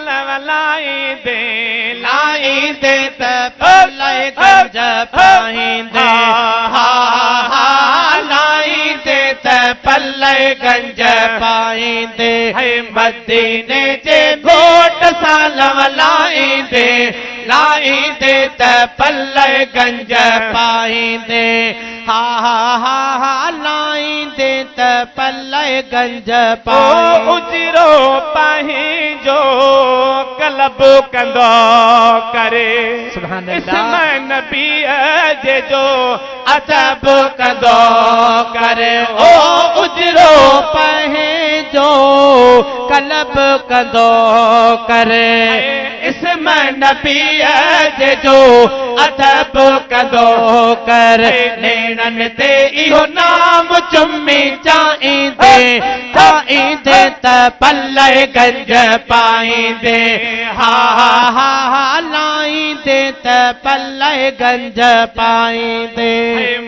solve लाईंदे लाईंदे त पल्ले गंज पाईंदे हा हा लाईंदे त पल्ले गंज पाईंदे मदीने जे घोट सालव लाईंदे लाईंदे त पल्ले गंज पाईंदे हा हा हा लाईंदे त पल्ले गंज पाईंदे उजरो पंहिंजो कलब कंदो करे इस्म नबीअ जे जो अदब कंदो करे ओ उजरो पंहिंजो कलब कंदो करे इस्म नबीअ जे जो अदब कंदो करे नेणनि ते इहो नाम चुमी चाहींदे चाहींदे त पल्ले गंज पाईंदे हा हा हा लाईंदे त पल्ले गंज पाईंदे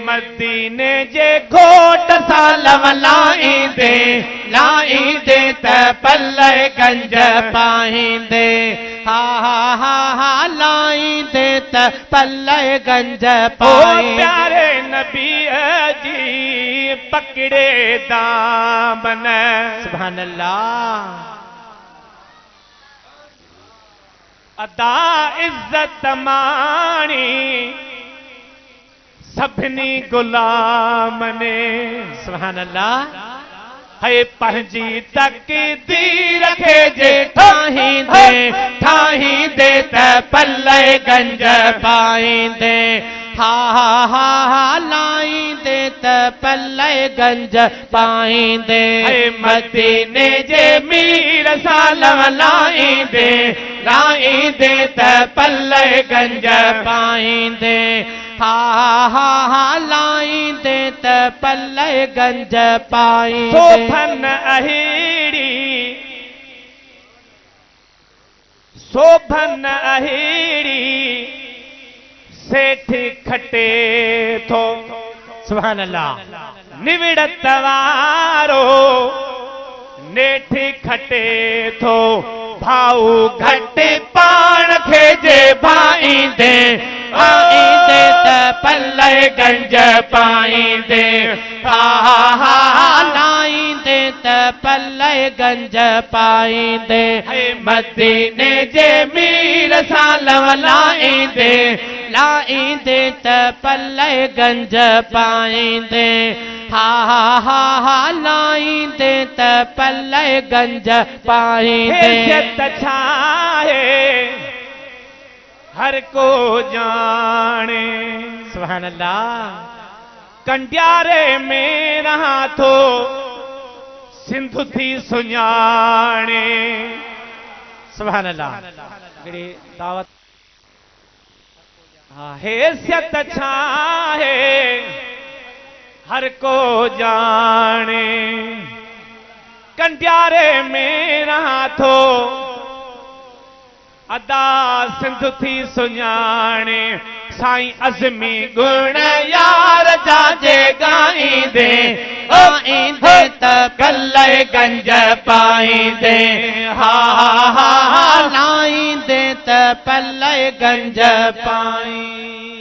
मदीने जे घोट सालव लाईंदे लाईंदे त पल्ले गंज पाईंदे हा हा हा लाईंदे त पल्ले गंज पाईंदे प्यारे नबीअ जी पकड़े दामन सुभान अल्लाह अदा इज्जत माणी सभिनी गुलाम ने सुभान अल्लाह है पंहिंजी तक़दीर खे जे ठाहींदे ठाहींदे त पल्ले गंज पाईंदे हा हा हा लाईंदे त पल्ले गंज पाईंदे मदीने जे मीर सालव लाईंदे लाईंदे त पल्ले गंज पाईंदे हा हा हा लाईंदे त पल्ले गंज पाईंदे शोभन अहिड़ी शोभन अहिड़ी सेठ खटे थो सुभान अल्लाह निविड़त वारो नेठ खटे थो भाऊ घट पाण खे जे भाईंदे भाईंदे त पल्ले गंज पाईंदे हा हा लाईंदे त पल्ले गंज पाईंदे मदीने जे मीर सालव लाईंदे लाईंदे त पल्ले गंज पाईंदे हा हा हा लाईंदे त पल्ले गंज पाईंदे इज्जत छाहे हर को जाने सुभान अल्लाह कंडियारे में रहा थो सिंधु थी सुञाणे सुभान अल्लाह हिकिड़ी दावत हैसियत छाहे हर को जाने कंडियारे में रहा थो अदा सिंधु थी सुञाणे साईं अज़मी गुण यार जाजे गाईंदे आईंदे त पल्ले गंज पाईंदे हा हा लाईंदे त पल्ले गंज पाईंदे